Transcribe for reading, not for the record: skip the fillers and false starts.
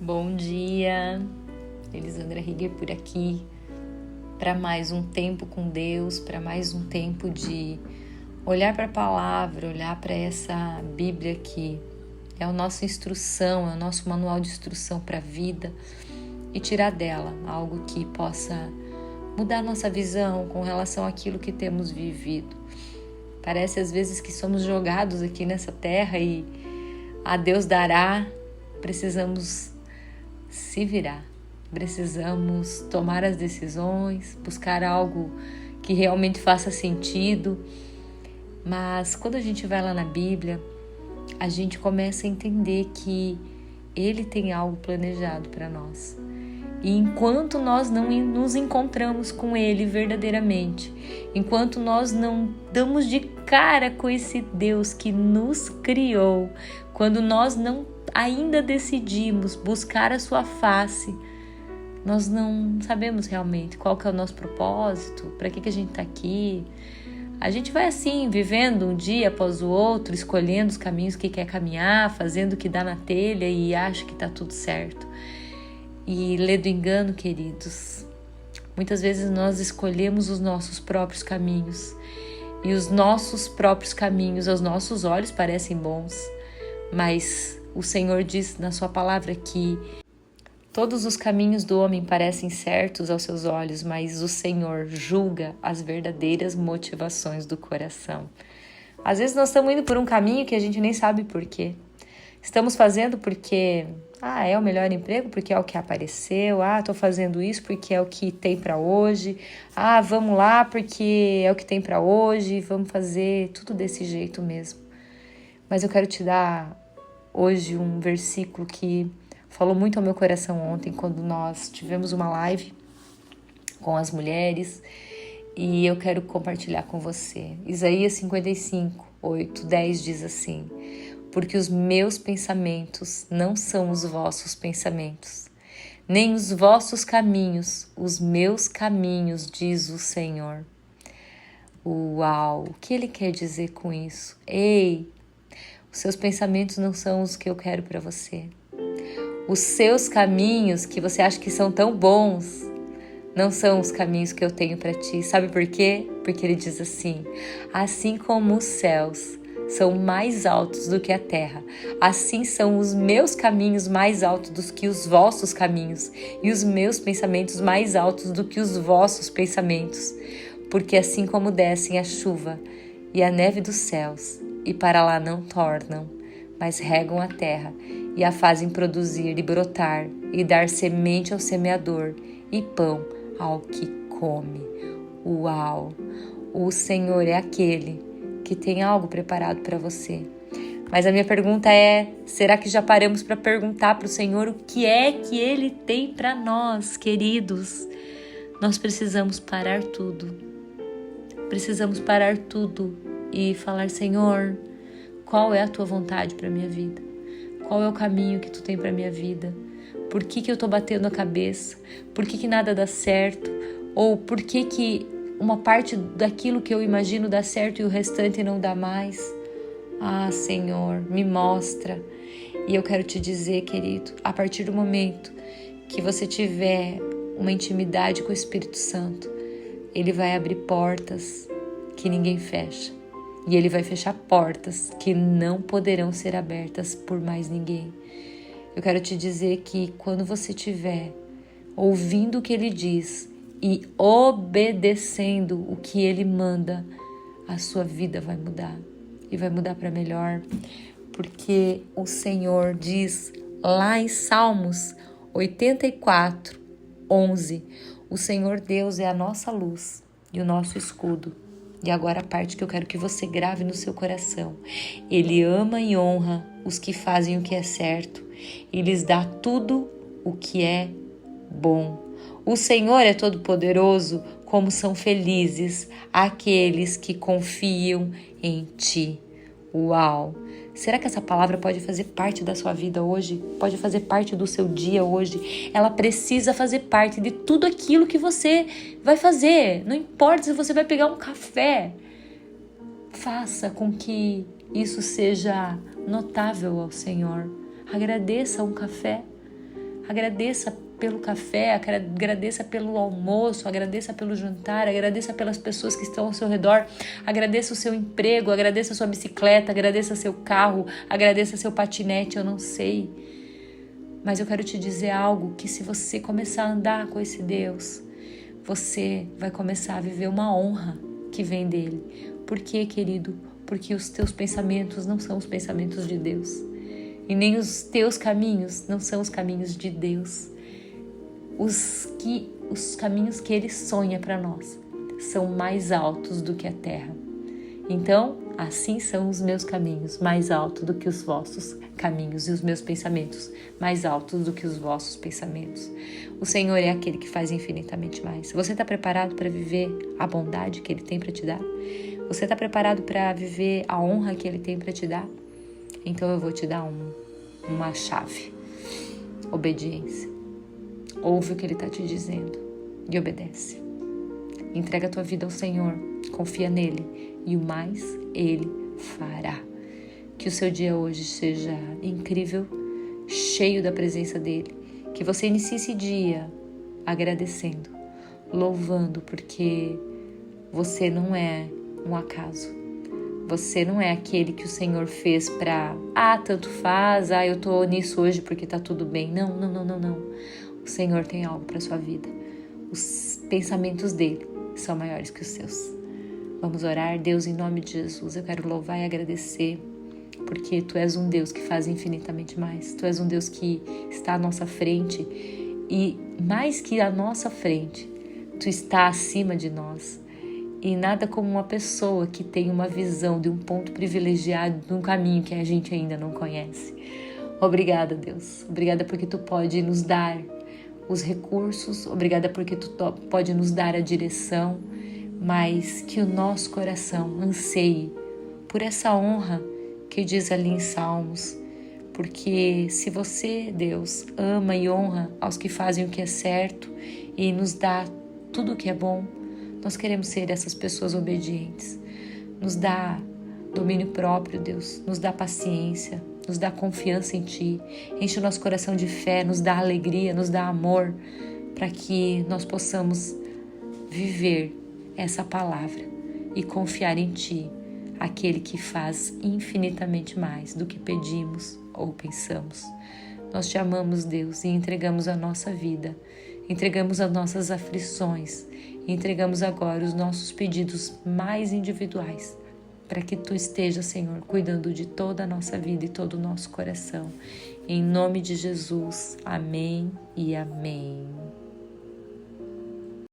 Bom dia, Elisandra Rieger por aqui, para mais um tempo com Deus, para mais um tempo de olhar para a palavra, olhar para essa Bíblia que é a nossa instrução, é o nosso manual de instrução para a vida e tirar dela algo que possa mudar nossa visão com relação àquilo que temos vivido. Parece às vezes que somos jogados aqui nessa terra e a Deus dará, precisamos se virar, precisamos tomar as decisões, buscar algo que realmente faça sentido. Mas quando a gente vai lá na Bíblia, a gente começa a entender que Ele tem algo planejado para nós. E enquanto nós não nos encontramos com Ele verdadeiramente, enquanto nós não damos de cara com esse Deus que nos criou, quando nós não ainda decidimos buscar a sua face, nós não sabemos realmente qual que é o nosso propósito, para que a gente está aqui. A gente vai assim, vivendo um dia após o outro, escolhendo os caminhos que quer caminhar, fazendo o que dá na telha e acha que está tudo certo. E lê do engano, queridos. Muitas vezes nós escolhemos os nossos próprios caminhos. E os nossos próprios caminhos, aos nossos olhos, parecem bons. Mas o Senhor diz na sua palavra que todos os caminhos do homem parecem certos aos seus olhos, mas o Senhor julga as verdadeiras motivações do coração. Às vezes nós estamos indo por um caminho que a gente nem sabe por quê. Estamos fazendo porque é o melhor emprego, porque é o que apareceu. Estou fazendo isso porque é o que tem para hoje. Vamos lá porque é o que tem para hoje. Vamos fazer tudo desse jeito mesmo. Mas eu quero te dar hoje um versículo que falou muito ao meu coração ontem, quando nós tivemos uma live com as mulheres, e eu quero compartilhar com você. Isaías 55, 8, 10 diz assim: porque os meus pensamentos não são os vossos pensamentos, nem os vossos caminhos, os meus caminhos, diz o Senhor. Uau! O que ele quer dizer com isso? Ei, os seus pensamentos não são os que eu quero para você. Os seus caminhos, que você acha que são tão bons, não são os caminhos que eu tenho para ti. Sabe por quê? Porque ele diz assim: assim como os céus são mais altos do que a terra, assim são os meus caminhos mais altos do que os vossos caminhos, e os meus pensamentos mais altos do que os vossos pensamentos. Porque assim como descem a chuva e a neve dos céus, e para lá não tornam, mas regam a terra, e a fazem produzir e brotar, e dar semente ao semeador, e pão ao que come. Uau! O Senhor é aquele que tem algo preparado para você. Mas a minha pergunta é: será que já paramos para perguntar para o Senhor o que é que Ele tem para nós, queridos? Nós precisamos parar tudo. Precisamos parar tudo e falar: Senhor, qual é a Tua vontade para a minha vida? Qual é o caminho que Tu tem para a minha vida? Por que eu estou batendo a cabeça? Por que nada dá certo? Ou por que uma parte daquilo que eu imagino dá certo e o restante não dá mais? Senhor, me mostra. E eu quero te dizer, querido, a partir do momento que você tiver uma intimidade com o Espírito Santo, Ele vai abrir portas que ninguém fecha. E Ele vai fechar portas que não poderão ser abertas por mais ninguém. Eu quero te dizer que quando você estiver ouvindo o que Ele diz e obedecendo o que Ele manda, a sua vida vai mudar. E vai mudar para melhor. Porque o Senhor diz lá em Salmos 84, 11, o Senhor Deus é a nossa luz e o nosso escudo. E agora a parte que eu quero que você grave no seu coração: Ele ama e honra os que fazem o que é certo e lhes dá tudo o que é bom. O Senhor é todo-poderoso, como são felizes aqueles que confiam em Ti. Uau! Será que essa palavra pode fazer parte da sua vida hoje? Pode fazer parte do seu dia hoje? Ela precisa fazer parte de tudo aquilo que você vai fazer. Não importa se você vai pegar um café. Faça com que isso seja notável ao Senhor. Agradeça um café. Agradeça pelo café, agradeça pelo almoço, agradeça pelo jantar, agradeça pelas pessoas que estão ao seu redor, agradeça o seu emprego, agradeça a sua bicicleta, agradeça seu carro, agradeça seu patinete, eu não sei. Mas eu quero te dizer algo, que se você começar a andar com esse Deus, você vai começar a viver uma honra que vem dele. Por quê, querido? Porque os teus pensamentos não são os pensamentos de Deus. E nem os teus caminhos não são os caminhos de Deus. Os caminhos que Ele sonha para nós são mais altos do que a terra. Então, assim são os meus caminhos, mais altos do que os vossos caminhos, e os meus pensamentos, mais altos do que os vossos pensamentos. O Senhor é aquele que faz infinitamente mais. Você está preparado para viver a bondade que Ele tem para te dar? Você está preparado para viver a honra que Ele tem para te dar? Então eu vou te dar uma chave. Obediência. Ouve o que Ele está te dizendo e obedece. Entrega a tua vida ao Senhor, confia nele e o mais Ele fará. Que o seu dia hoje seja incrível, cheio da presença dele. Que você inicie esse dia agradecendo, louvando, porque você não é um acaso. Você não é aquele que o Senhor fez para, tanto faz, eu tô nisso hoje porque tá tudo bem. Não. O Senhor tem algo para sua vida. Os pensamentos dele são maiores que os seus. Vamos orar. Deus, em nome de Jesus, eu quero louvar e agradecer, porque Tu és um Deus que faz infinitamente mais. Tu és um Deus que está à nossa frente e, mais que à nossa frente, Tu está acima de nós. E nada como uma pessoa que tem uma visão de um ponto privilegiado de um caminho que a gente ainda não conhece. Obrigada, Deus. Obrigada porque Tu pode nos dar os recursos. Obrigada porque Tu pode nos dar a direção, mas que o nosso coração anseie por essa honra que diz ali em Salmos. Porque se você, Deus, ama e honra aos que fazem o que é certo e nos dá tudo o que é bom, nós queremos ser essas pessoas obedientes. Nos dá domínio próprio, Deus. Nos dá paciência, nos dá confiança em Ti. Enche o nosso coração de fé, nos dá alegria, nos dá amor, para que nós possamos viver essa palavra e confiar em Ti, aquele que faz infinitamente mais do que pedimos ou pensamos. Nós Te amamos, Deus, e entregamos a nossa vida, entregamos as nossas aflições, e entregamos agora os nossos pedidos mais individuais, para que Tu estejas, Senhor, cuidando de toda a nossa vida e todo o nosso coração. Em nome de Jesus, amém e amém.